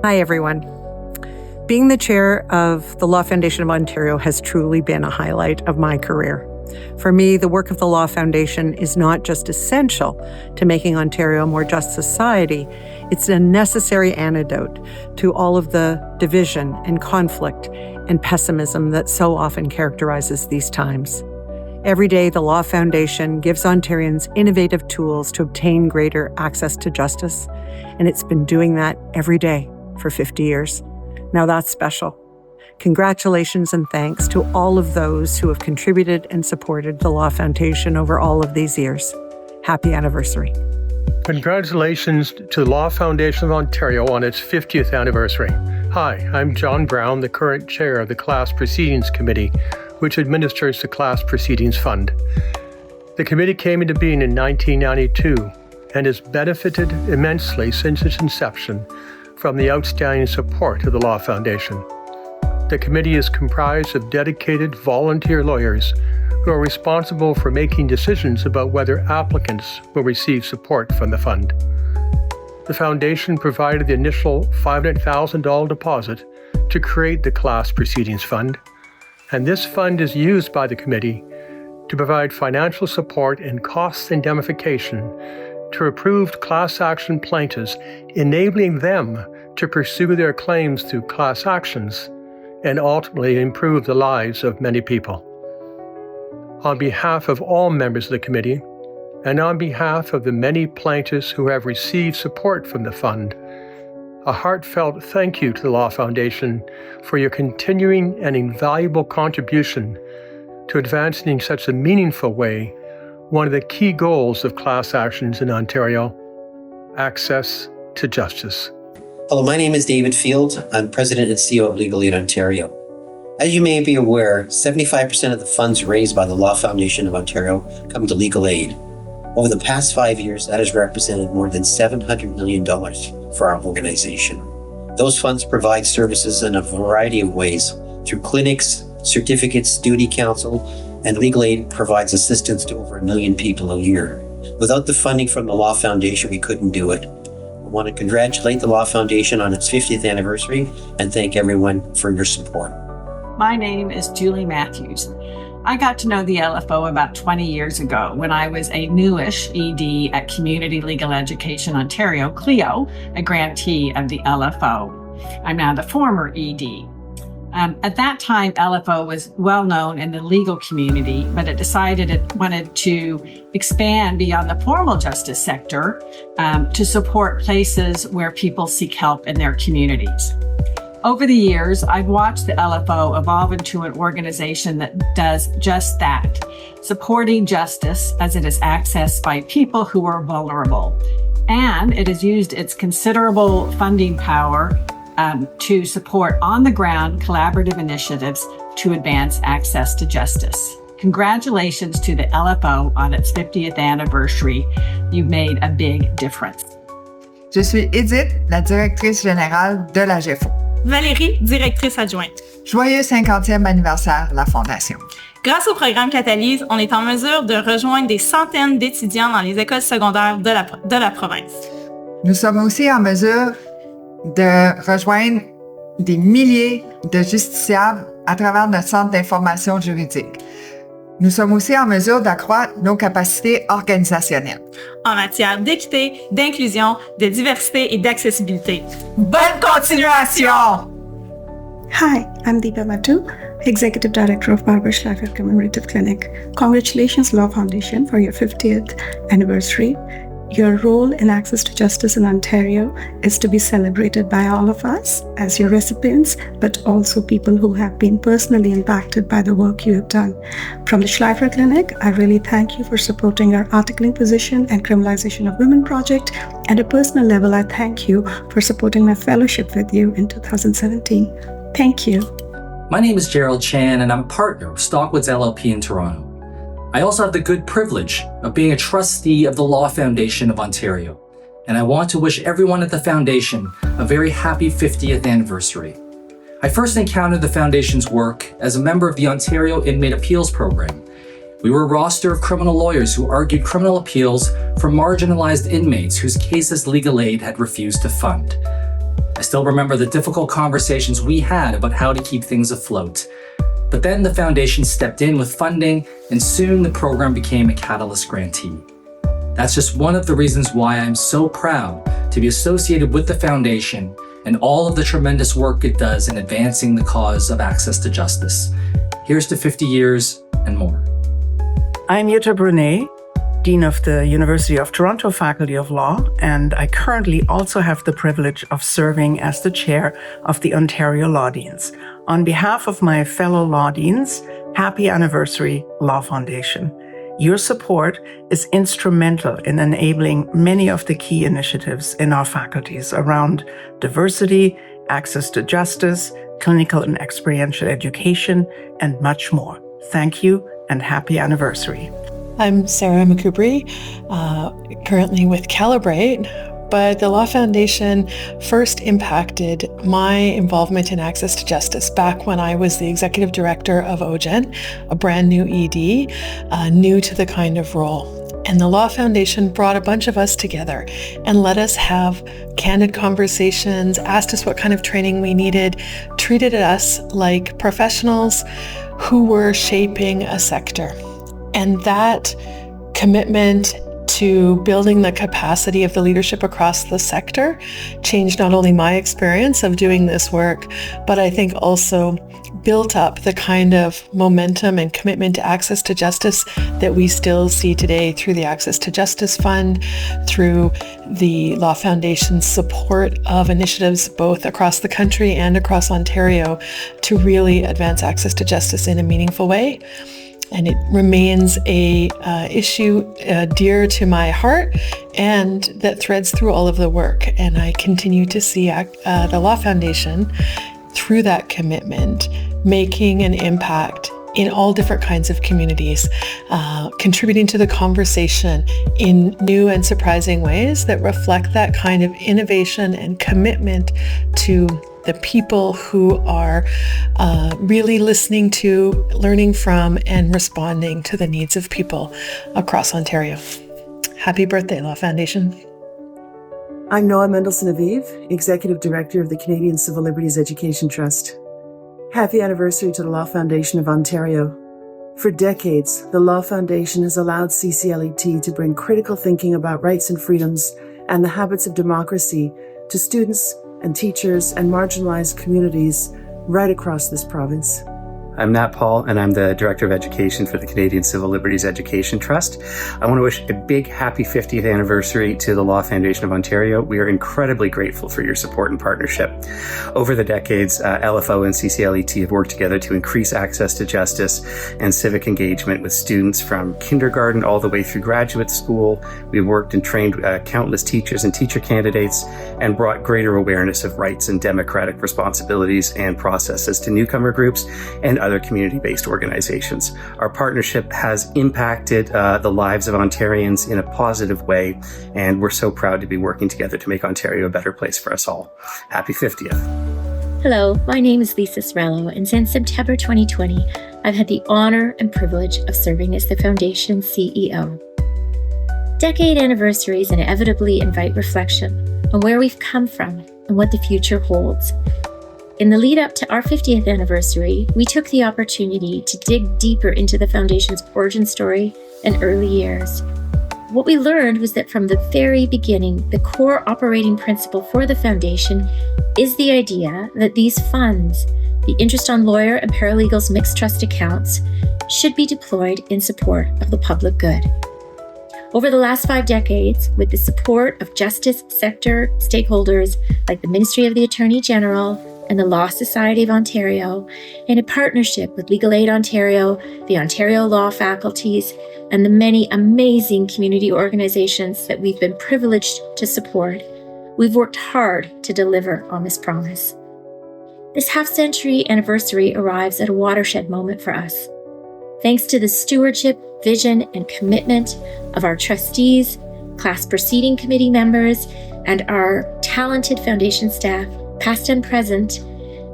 Hi, everyone. Being the chair of the Law Foundation of Ontario has truly been a highlight of my career. For me, the work of the Law Foundation is not just essential to making Ontario a more just society, it's a necessary antidote to all of the division and conflict and pessimism that so often characterizes these times. Every day, the Law Foundation gives Ontarians innovative tools to obtain greater access to justice, and it's been doing that every day for 50 years. Now that's special. Congratulations and thanks to all of those who have contributed and supported the Law Foundation over all of these years. Happy anniversary. Congratulations to the Law Foundation of Ontario on its 50th anniversary. Hi, I'm John Brown, the current chair of the Class Proceedings Committee, which administers the Class Proceedings Fund. The committee came into being in 1992 and has benefited immensely since its inception from the outstanding support of the Law Foundation. The committee is comprised of dedicated volunteer lawyers who are responsible for making decisions about whether applicants will receive support from the fund. The foundation provided the initial $500,000 deposit to create the Class Proceedings Fund, and this fund is used by the committee to provide financial support and cost indemnification to approved class action plaintiffs, enabling them to pursue their claims through class actions and ultimately improve the lives of many people. On behalf of all members of the committee, and on behalf of the many plaintiffs who have received support from the fund, a heartfelt thank you to the Law Foundation for your continuing and invaluable contribution to advancing in such a meaningful way one of the key goals of class actions in Ontario, access to justice. Hello, my name is David Field. I'm President and CEO of Legal Aid Ontario. As you may be aware, 75% of the funds raised by the Law Foundation of Ontario come to legal aid. Over the past 5 years, that has represented more than $700 million for our organization. Those funds provide services in a variety of ways through clinics, certificates, duty counsel, and legal aid provides assistance to over 1 million people a year. Without the funding from the Law Foundation, we couldn't do it. I want to congratulate the Law Foundation on its 50th anniversary and thank everyone for your support. My name is Julie Mathews. I got to know the LFO about 20 years ago when I was a newish ED at Community Legal Education Ontario, CLEO, a grantee of the LFO. I'm now the former ED. At that time, LFO was well known in the legal community, but it decided it wanted to expand beyond the formal justice sector to support places where people seek help in their communities. Over the years, I've watched the LFO evolve into an organization that does just that, supporting justice as it is accessed by people who are vulnerable. And it has used its considerable funding power to support on-the-ground collaborative initiatives to advance access to justice. Congratulations to the LFO on its 50th anniversary. You've made a big difference. Je suis Edith, la directrice générale de la GEFO. Valérie, directrice adjointe. Joyeux 50e anniversaire de la Fondation. Grâce au programme Catalyse, on est en mesure de rejoindre des centaines d'étudiants dans les écoles secondaires de la province. Nous sommes aussi en mesure de rejoindre des milliers de justiciables à travers notre centre d'information juridique. Nous sommes aussi en mesure d'accroître nos capacités organisationnelles. En matière d'équité, d'inclusion, de diversité et d'accessibilité. Bonne continuation! Hi, I'm Deepa Mattoo, Executive Director of Barber Schleifer Commemorative Clinic. Congratulations, Law Foundation, for your 50th anniversary. Your role in access to justice in Ontario is to be celebrated by all of us as your recipients, but also people who have been personally impacted by the work you have done. From the Schleifer Clinic, I really thank you for supporting our articling position and criminalization of women project. At a personal level, I thank you for supporting my fellowship with you in 2017. Thank you. My name is Gerald Chan, and I'm a partner of Stockwoods LLP in Toronto. I also have the good privilege of being a trustee of the Law Foundation of Ontario, and I want to wish everyone at the Foundation a very happy 50th anniversary. I first encountered the Foundation's work as a member of the Ontario Inmate Appeals Program. We were a roster of criminal lawyers who argued criminal appeals for marginalized inmates whose cases legal aid had refused to fund. I still remember the difficult conversations we had about how to keep things afloat. But then the foundation stepped in with funding, and soon the program became a Catalyst grantee. That's just one of the reasons why I'm so proud to be associated with the foundation and all of the tremendous work it does in advancing the cause of access to justice. Here's to 50 years and more. I'm Jutta Brunnée, Dean of the University of Toronto Faculty of Law, and I currently also have the privilege of serving as the chair of the Ontario Law Deans. On behalf of my fellow law deans, happy anniversary, Law Foundation. Your support is instrumental in enabling many of the key initiatives in our faculties around diversity, access to justice, clinical and experiential education, and much more. Thank you and happy anniversary. I'm Sarah McCoubrey, currently with Calibrate, but the Law Foundation first impacted my involvement in access to justice back when I was the executive director of OGEN, a brand new ED, new to the kind of role. And the Law Foundation brought a bunch of us together and let us have candid conversations, asked us what kind of training we needed, treated us like professionals who were shaping a sector. And that commitment to building the capacity of the leadership across the sector changed not only my experience of doing this work, but I think also built up the kind of momentum and commitment to access to justice that we still see today through the Access to Justice Fund, through the Law Foundation's support of initiatives both across the country and across Ontario to really advance access to justice in a meaningful way. And it remains a issue dear to my heart and that threads through all of the work. And I continue to see the Law Foundation, through that commitment, making an impact in all different kinds of communities, contributing to the conversation in new and surprising ways that reflect that kind of innovation and commitment to the people who are really listening to, learning from, and responding to the needs of people across Ontario. Happy birthday, Law Foundation. I'm Noah Mendelson Aviv, Executive Director of the Canadian Civil Liberties Education Trust. Happy anniversary to the Law Foundation of Ontario. For decades, the Law Foundation has allowed CCLET to bring critical thinking about rights and freedoms and the habits of democracy to students and teachers and marginalized communities right across this province. I'm Nat Paul, and I'm the Director of Education for the Canadian Civil Liberties Education Trust. I want to wish a big happy 50th anniversary to the Law Foundation of Ontario. We are incredibly grateful for your support and partnership. Over the decades, LFO and CCLET have worked together to increase access to justice and civic engagement with students from kindergarten all the way through graduate school. We've worked and trained countless teachers and teacher candidates and brought greater awareness of rights and democratic responsibilities and processes to newcomer groups and other community-based organizations. Our partnership has impacted the lives of Ontarians in a positive way, and we're so proud to be working together to make Ontario a better place for us all. Happy 50th. Hello, my name is Lisa Cirillo, and since September 2020, I've had the honor and privilege of serving as the Foundation's CEO. Decade anniversaries inevitably invite reflection on where we've come from and what the future holds. In the lead up to our 50th anniversary, we took the opportunity to dig deeper into the Foundation's origin story and early years. What we learned was that from the very beginning, the core operating principle for the Foundation is the idea that these funds, the interest on lawyer and paralegals' mixed trust accounts, should be deployed in support of the public good. Over the last 5 decades, with the support of justice sector stakeholders like the Ministry of the Attorney General and the Law Society of Ontario, and in partnership with Legal Aid Ontario, the Ontario Law faculties, and the many amazing community organizations that we've been privileged to support, we've worked hard to deliver on this promise. This half-century anniversary arrives at a watershed moment for us. Thanks to the stewardship, vision, and commitment of our trustees, class proceeding committee members, and our talented Foundation staff, past and present,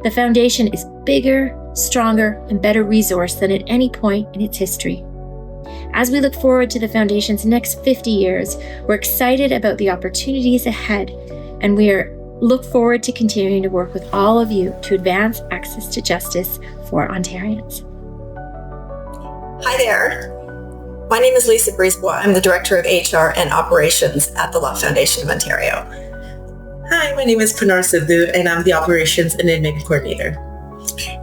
the Foundation is bigger, stronger, and better resourced than at any point in its history. As we look forward to the Foundation's next 50 years, we're excited about the opportunities ahead, and we are look forward to continuing to work with all of you to advance access to justice for Ontarians. Hi there. My name is Lisa Brisebois. I'm the Director of HR and Operations at the Law Foundation of Ontario. Hi, my name is Punar and I'm the Operations and Admin Coordinator.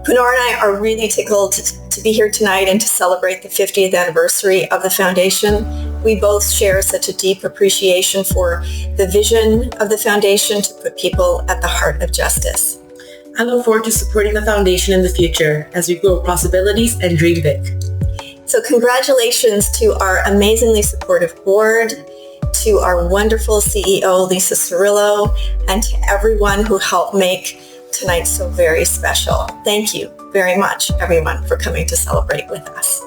Punar and I are really tickled to be here tonight and to celebrate the 50th anniversary of the Foundation. We both share such a deep appreciation for the vision of the Foundation to put people at the heart of justice. I look forward to supporting the Foundation in the future as we grow possibilities and dream big. So congratulations to our amazingly supportive board, to our wonderful CEO, Lisa Cirillo, and to everyone who helped make tonight so very special. Thank you very much, everyone, for coming to celebrate with us.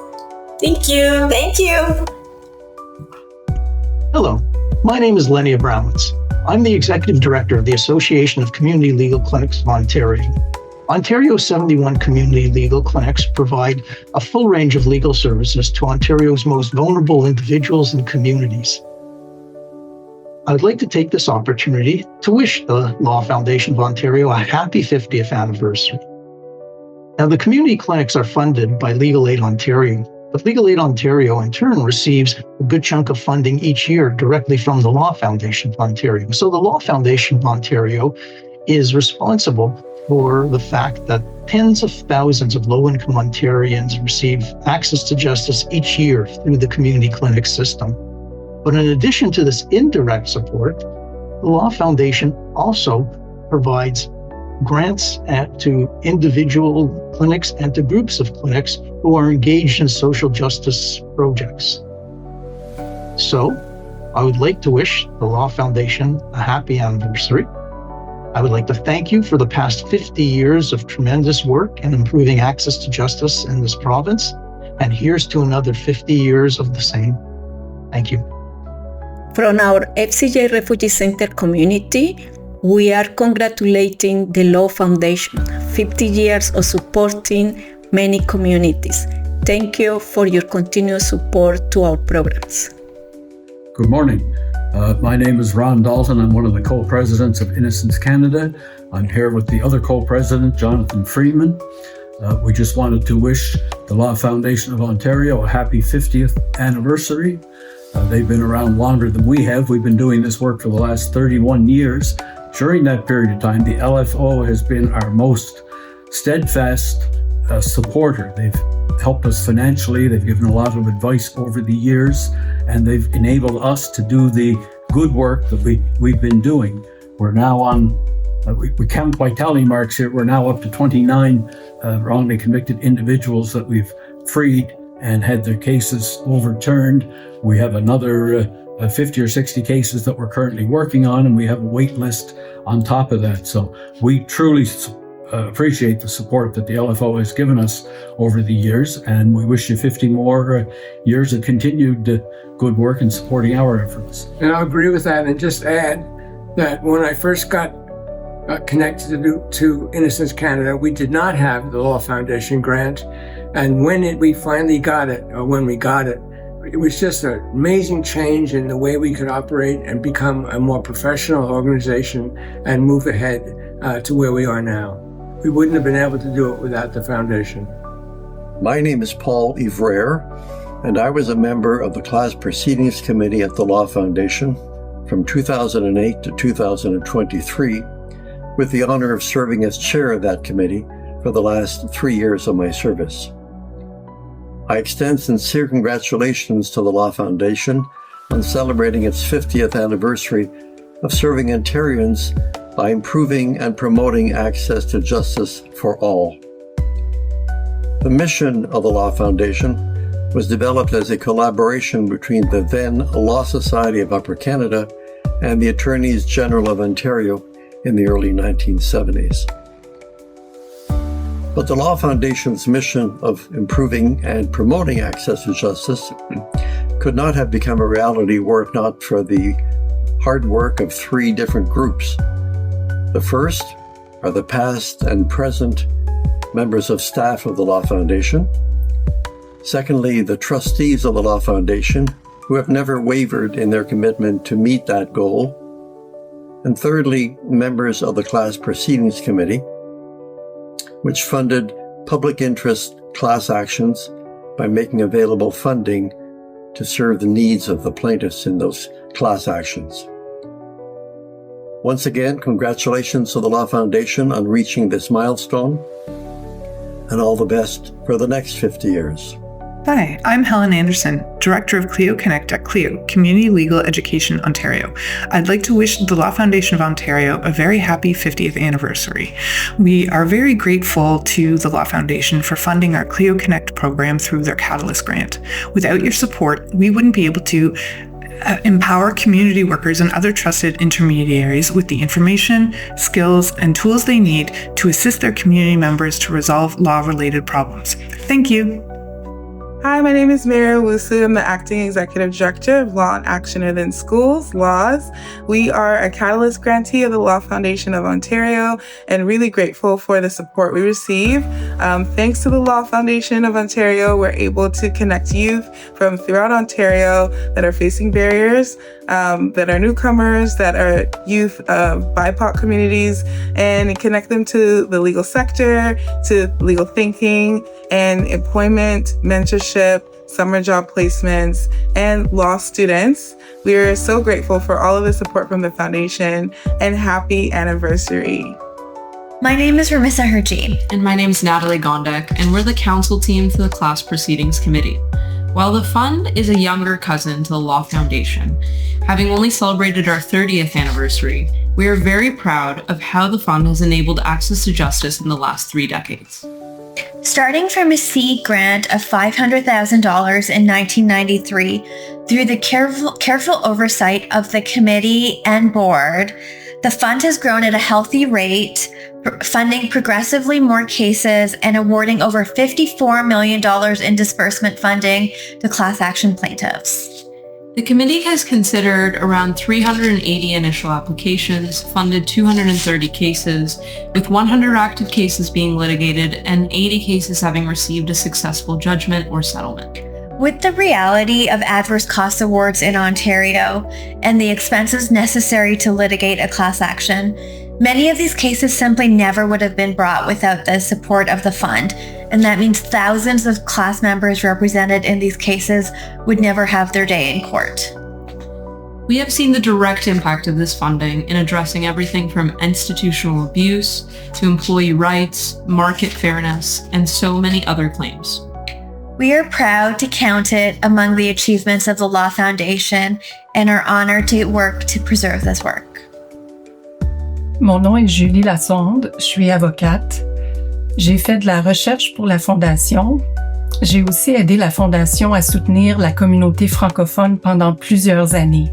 Thank you. Thank you. Hello, my name is Lenny Abramowicz. I'm the Executive Director of the Association of Community Legal Clinics of Ontario. Ontario's 71 community legal clinics provide a full range of legal services to Ontario's most vulnerable individuals and communities. I would like to take this opportunity to wish the Law Foundation of Ontario a happy 50th anniversary. Now, the community clinics are funded by Legal Aid Ontario, but Legal Aid Ontario in turn receives a good chunk of funding each year directly from the Law Foundation of Ontario. So the Law Foundation of Ontario is responsible for the fact that tens of thousands of low-income Ontarians receive access to justice each year through the community clinic system. But in addition to this indirect support, the Law Foundation also provides grants to individual clinics and to groups of clinics who are engaged in social justice projects. So, I would like to wish the Law Foundation a happy anniversary. I would like to thank you for the past 50 years of tremendous work in improving access to justice in this province, and here's to another 50 years of the same. Thank you. From our FCJ Refugee Center community, we are congratulating the Law Foundation, 50 years of supporting many communities. Thank you for your continuous support to our programs. Good morning. My name is Ron Dalton. I'm one of the co-presidents of Innocence Canada. I'm here with the other co-president, Jonathan Freedman. We just wanted to wish the Law Foundation of Ontario a happy 50th anniversary. They've been around longer than we have. We've been doing this work for the last 31 years. During that period of time, the LFO has been our most steadfast supporter. They've helped us financially. They've given a lot of advice over the years, and they've enabled us to do the good work that we've been doing. We're now on, we count by tally marks here, we're now up to 29 wrongly convicted individuals that we've freed and had their cases overturned. We have another 50 or 60 cases that we're currently working on, and we have a wait list on top of that. So we truly appreciate the support that the LFO has given us over the years, and we wish you 50 more years of continued good work in supporting our efforts. And I'll agree with that and just add that when I first got connected to Innocence Canada, we did not have the Law Foundation grant. And when we finally got it, or when we got it, it was just an amazing change in the way we could operate and become a more professional organization and move ahead to where we are now. We wouldn't have been able to do it without the foundation. My name is Paul Evraire, and I was a member of the Class Proceedings Committee at the Law Foundation from 2008 to 2023, with the honor of serving as chair of that committee for the last 3 years of my service. I extend sincere congratulations to the Law Foundation on celebrating its 50th anniversary of serving Ontarians by improving and promoting access to justice for all. The mission of the Law Foundation was developed as a collaboration between the then Law Society of Upper Canada and the Attorneys General of Ontario in the early 1970s. But the Law Foundation's mission of improving and promoting access to justice could not have become a reality were it not for the hard work of 3 different groups. The first are the past and present members of staff of the Law Foundation. Secondly, the trustees of the Law Foundation, who have never wavered in their commitment to meet that goal. And thirdly, members of the Class Proceedings Committee, which funded public interest class actions by making available funding to serve the needs of the plaintiffs in those class actions. Once again, congratulations to the Law Foundation on reaching this milestone, and all the best for the next 50 years. Hi, I'm Helen Anderson, Director of CLIO Connect at CLIO, Community Legal Education Ontario. I'd like to wish the Law Foundation of Ontario a very happy 50th anniversary. We are very grateful to the Law Foundation for funding our CLIO Connect program through their Catalyst grant. Without your support, we wouldn't be able to empower community workers and other trusted intermediaries with the information, skills, and tools they need to assist their community members to resolve law-related problems. Thank you. Hi, my name is Owusu. I'm the Acting Executive Director of Law and Action Within Schools, LAWS. We are a Catalyst grantee of the Law Foundation of Ontario and really grateful for the support we receive. Thanks to the Law Foundation of Ontario, we're able to connect youth from throughout Ontario that are facing barriers, that are newcomers, that are youth of BIPOC communities, and connect them to the legal sector, to legal thinking, and employment, mentorship, summer job placements, and law students. We are so grateful for all of the support from the foundation, and happy anniversary. My name is Remissa Hirji. And my name is Nathalie Gondek, and we're the council team for the Class Proceedings Committee. While the fund is a younger cousin to the Law Foundation, having only celebrated our 30th anniversary, we are very proud of how the fund has enabled access to justice in the last 3 decades. Starting from a seed grant of $500,000 in 1993, through the careful oversight of the committee and board, the fund has grown at a healthy rate, funding progressively more cases and awarding over $54 million in disbursement funding to class action plaintiffs. The committee has considered around 380 initial applications, funded 230 cases, with 100 active cases being litigated and 80 cases having received a successful judgment or settlement. With the reality of adverse cost awards in Ontario and the expenses necessary to litigate a class action, many of these cases simply never would have been brought without the support of the fund, and that means thousands of class members represented in these cases would never have their day in court. We have seen the direct impact of this funding in addressing everything from institutional abuse to employee rights, market fairness, and so many other claims. We are proud to count it among the achievements of the Law Foundation and are honored to work to preserve this work. Mon nom est Julie Lassonde, je suis avocate. J'ai fait de la recherche pour la Fondation. J'ai aussi aidé la Fondation à soutenir la communauté francophone pendant plusieurs années.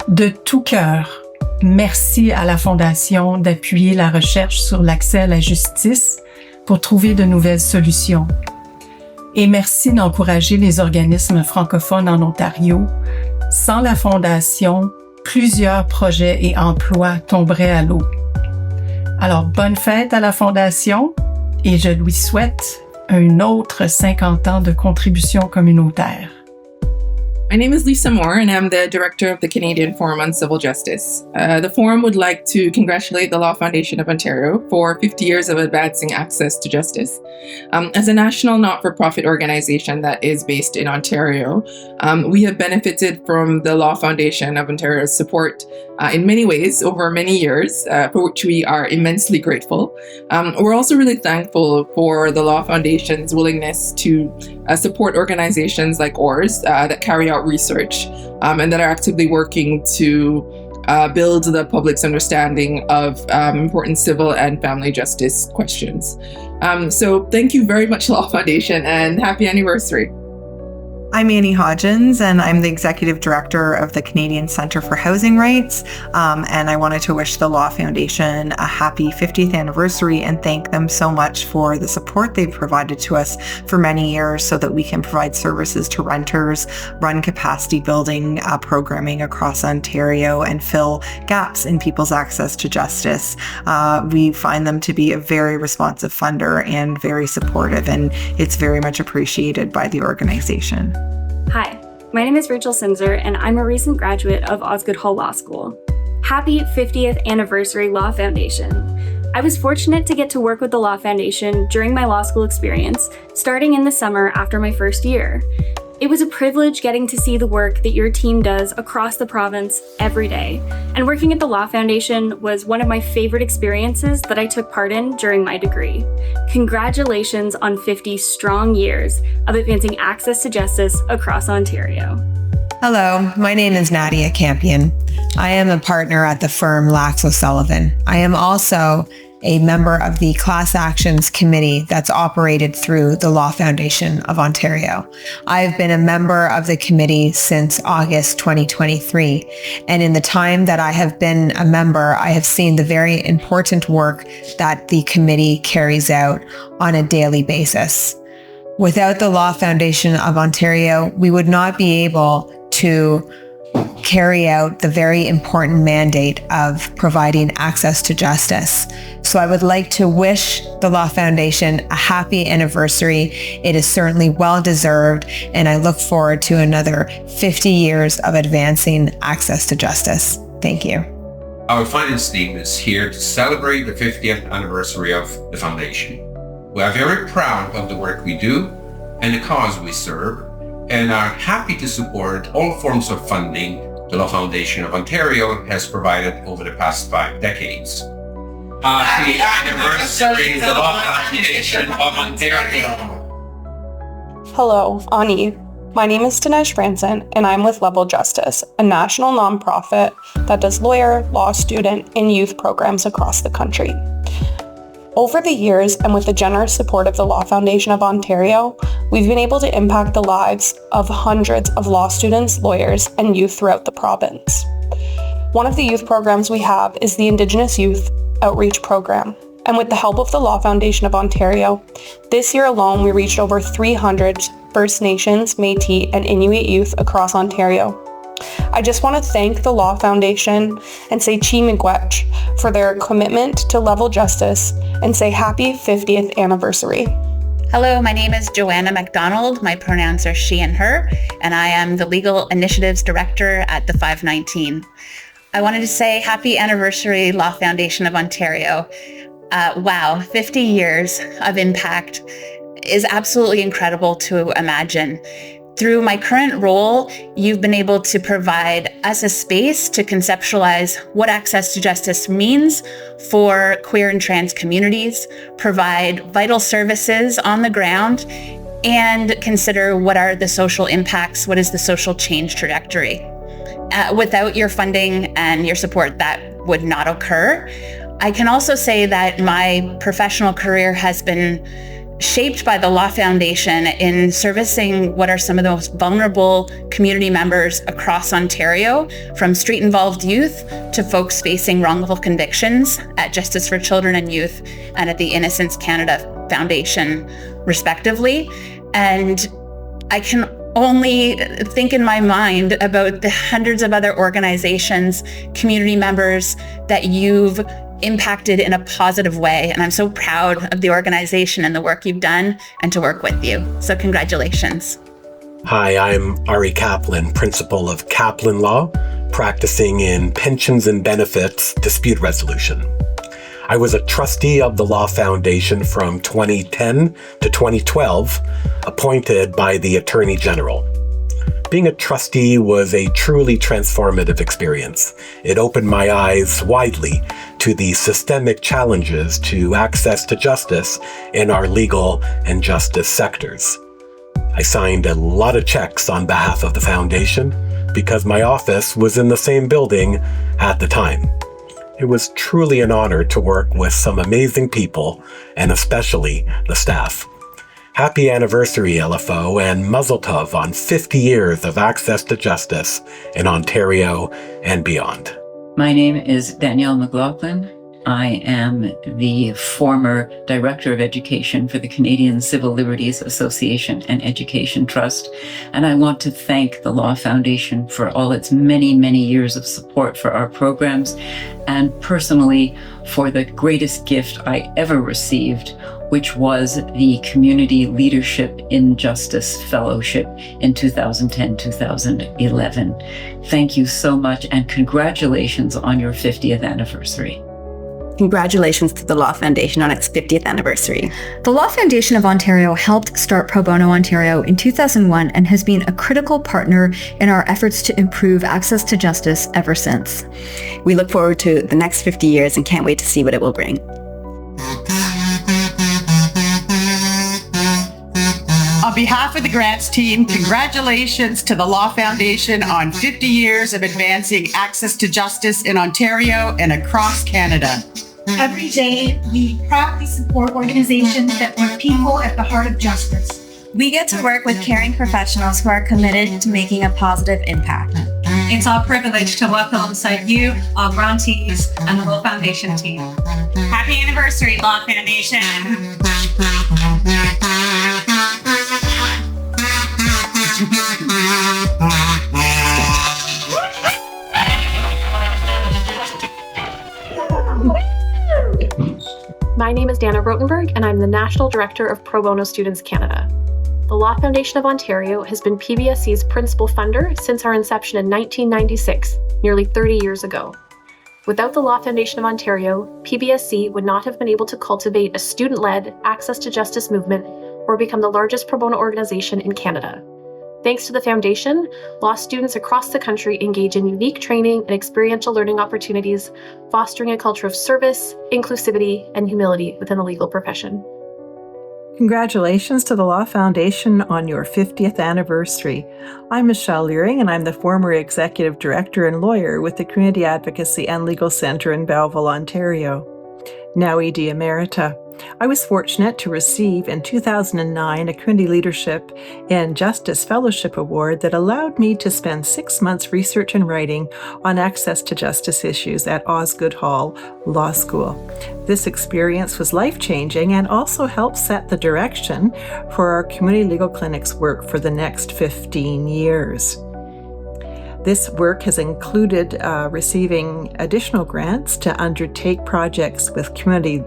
De tout cœur, merci à la Fondation d'appuyer la recherche sur l'accès à la justice pour trouver de nouvelles solutions. Et merci d'encourager les organismes francophones en Ontario. Sans la Fondation, plusieurs projets et emplois tomberaient à l'eau. Alors, bonne fête à la Fondation et je lui souhaite un autre 50 ans de contribution communautaire. My name is Lisa Moore, and I'm the director of the Canadian Forum on Civil Justice. The Forum would like to congratulate the Law Foundation of Ontario for 50 years of advancing access to justice. As a national not-for-profit organization that is based in Ontario, we have benefited from the Law Foundation of Ontario's support in many ways over many years, for which we are immensely grateful. We're also really thankful for the Law Foundation's willingness to support organizations like ours that carry out research and that are actively working to build the public's understanding of important civil and family justice questions. So thank you very much, Law Foundation, and happy anniversary. I'm Annie Hodgins, and I'm the Executive Director of the Canadian Centre for Housing Rights, and I wanted to wish the Law Foundation a happy 50th anniversary and thank them so much for the support they've provided to us for many years so that we can provide services to renters, run capacity building programming across Ontario, and fill gaps in people's access to justice. We find them to be a very responsive funder and very supportive, and it's very much appreciated by the organization. Hi, my name is Rachael Simser, and I'm a recent graduate of Osgoode Hall Law School. Happy 50th Anniversary Law Foundation. I was fortunate to get to work with the Law Foundation during my law school experience, starting in the summer after my first year. It was a privilege getting to see the work that your team does across the province every day, and working at the Law Foundation was one of my favorite experiences that I took part in during my degree. Congratulations on 50 strong years of advancing access to justice across Ontario. Hello, my name is Nadia Campion. I am a partner at the firm Lax O'Sullivan. I am also a member of the Class Actions Committee that's operated through the Law Foundation of Ontario. I've been a member of the committee since August 2023, and in the time that I have been a member, I have seen the very important work that the committee carries out on a daily basis. Without the Law Foundation of Ontario, we would not be able to carry out the very important mandate of providing access to justice. So I would like to wish the Law Foundation a happy anniversary. It is certainly well deserved, and I look forward to another 50 years of advancing access to justice. Thank you. Our finance team is here to celebrate the 50th anniversary of the Foundation. We are very proud of the work we do and the cause we serve, and are happy to support all forms of funding the Law Foundation of Ontario has provided over the past 5 decades. Happy anniversary, the Law Foundation of Ontario! Hello, Ani. My name is Desneige Frandsen, and I'm with Level Justice, a national nonprofit that does lawyer, law student, and youth programs across the country. Over the years, and with the generous support of the Law Foundation of Ontario, we've been able to impact the lives of hundreds of law students, lawyers, and youth throughout the province. One of the youth programs we have is the Indigenous Youth Outreach Program, and with the help of the Law Foundation of Ontario, this year alone we reached over 300 First Nations, Métis, and Inuit youth across Ontario. I just want to thank the Law Foundation and say Chi Miigwech for their commitment to level justice, and say happy 50th anniversary. Hello, my name is Joanna MacDonald. My pronouns are she and her, and I am the Legal Initiatives Director at the 519. I wanted to say happy anniversary, Law Foundation of Ontario. Wow, 50 years of impact is absolutely incredible to imagine. Through my current role, you've been able to provide us a space to conceptualize what access to justice means for queer and trans communities, provide vital services on the ground, and consider what are the social impacts, what is the social change trajectory. Without your funding and your support, that would not occur. I can also say that my professional career has been shaped by the Law Foundation in servicing what are some of the most vulnerable community members across Ontario, from street-involved youth to folks facing wrongful convictions at Justice for Children and Youth and at the Innocence Canada Foundation, respectively. And I can only think in my mind about the hundreds of other organizations, community members that you've impacted in a positive way. And I'm so proud of the organization and the work you've done and to work with you. So congratulations. Hi, I'm Ari Kaplan, principal of Kaplan Law, practicing in pensions and benefits dispute resolution. I was a trustee of the Law Foundation from 2010 to 2012, appointed by the Attorney General. Being a trustee was a truly transformative experience. It opened my eyes widely to the systemic challenges to access to justice in our legal and justice sectors. I signed a lot of checks on behalf of the foundation because my office was in the same building at the time. It was truly an honor to work with some amazing people, and especially the staff. Happy anniversary, LFO, and Mazel Tov on 50 years of access to justice in Ontario and beyond. My name is Danielle McLaughlin. I am the former Director of Education for the Canadian Civil Liberties Association and Education Trust, and I want to thank the Law Foundation for all its many, many years of support for our programs, and personally for the greatest gift I ever received, which was the Community Leadership in Justice Fellowship in 2010-2011. Thank you so much, and congratulations on your 50th anniversary. Congratulations to the Law Foundation on its 50th anniversary. The Law Foundation of Ontario helped start Pro Bono Ontario in 2001 and has been a critical partner in our efforts to improve access to justice ever since. We look forward to the next 50 years and can't wait to see what it will bring. On behalf of the grants team, congratulations to the Law Foundation on 50 years of advancing access to justice in Ontario and across Canada. Every day, we proudly support organizations that put people at the heart of justice. We get to work with caring professionals who are committed to making a positive impact. It's our privilege to work alongside you, our grantees, and the Law Foundation team. Happy anniversary, Law Foundation! My name is Dana Rotenberg, and I'm the National Director of Pro Bono Students Canada. The Law Foundation of Ontario has been PBSC's principal funder since our inception in 1996, nearly 30 years ago. Without the Law Foundation of Ontario, PBSC would not have been able to cultivate a student-led access to justice movement or become the largest pro bono organization in Canada. Thanks to the Foundation, law students across the country engage in unique training and experiential learning opportunities, fostering a culture of service, inclusivity, and humility within the legal profession. Congratulations to the Law Foundation on your 50th anniversary. I'm Michelle Leering, and I'm the former Executive Director and Lawyer with the Community Advocacy and Legal Centre in Belleville, Ontario. Now ED Emerita. I was fortunate to receive in 2009 a Community Leadership in Justice Fellowship Award that allowed me to spend 6 months research and writing on access to justice issues at Osgoode Hall Law School. This experience was life-changing and also helped set the direction for our community legal clinics work for the next 15 years. This work has included receiving additional grants to undertake projects with community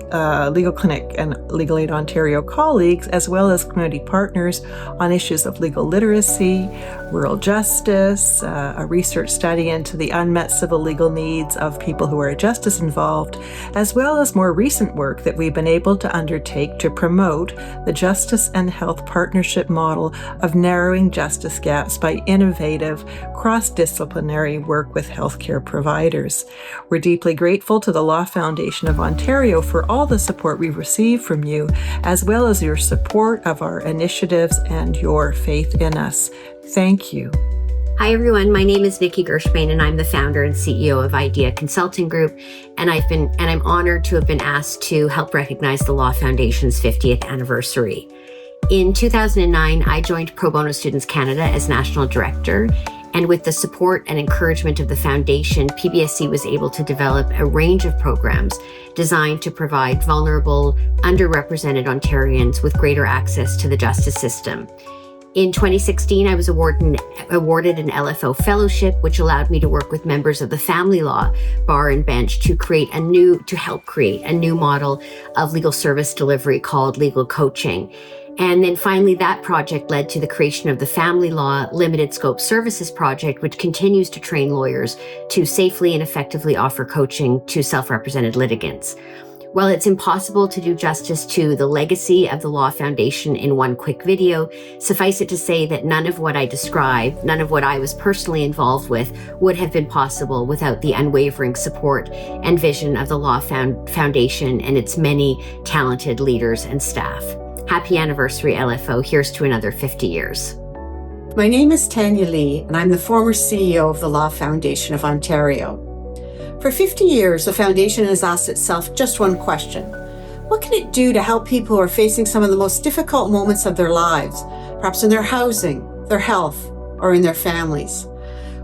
legal clinic and Legal Aid Ontario colleagues, as well as community partners on issues of legal literacy, rural justice, a research study into the unmet civil legal needs of people who are justice involved, as well as more recent work that we've been able to undertake to promote the justice and health partnership model of narrowing justice gaps by innovative cross-disciplinary work with healthcare providers. We're deeply grateful to the Law Foundation of Ontario for all the support we've received from you, as well as your support of our initiatives and your faith in us. Thank you. Hi everyone, my name is Vicki Gershbain and I'm the founder and CEO of Idea Consulting Group, and I'm honored to have been asked to help recognize the Law Foundation's 50th anniversary. In 2009, I joined Pro Bono Students Canada as National Director, and with the support and encouragement of the Foundation, PBSC was able to develop a range of programs designed to provide vulnerable, underrepresented Ontarians with greater access to the justice system. In 2016, I was awarded an LFO fellowship, which allowed me to work with members of the family law bar and bench to help create a new model of legal service delivery called legal coaching. And then finally, that project led to the creation of the Family Law Limited Scope Services Project, which continues to train lawyers to safely and effectively offer coaching to self-represented litigants. While it's impossible to do justice to the legacy of the Law Foundation in one quick video, suffice it to say that none of what I described, none of what I was personally involved with, would have been possible without the unwavering support and vision of the Law Foundation and its many talented leaders and staff. Happy anniversary, LFO. Here's to another 50 years. My name is Tanya Lee, and I'm the former CEO of the Law Foundation of Ontario. For 50 years, the Foundation has asked itself just one question. What can it do to help people who are facing some of the most difficult moments of their lives, perhaps in their housing, their health, or in their families?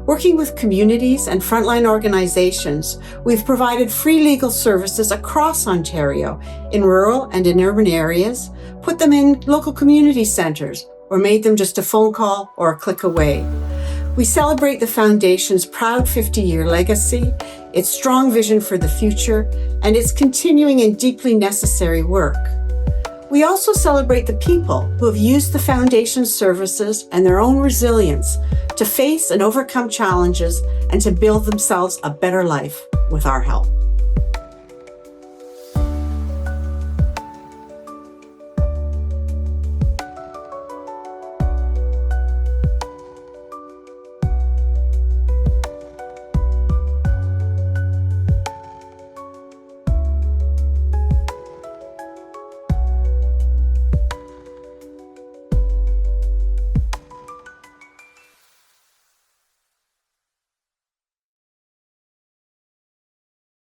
Working with communities and frontline organizations, we've provided free legal services across Ontario in rural and in urban areas, put them in local community centres, or made them just a phone call or a click away. We celebrate the Foundation's proud 50-year legacy, its strong vision for the future, and its continuing and deeply necessary work. We also celebrate the people who have used the Foundation's services and their own resilience to face and overcome challenges and to build themselves a better life with our help.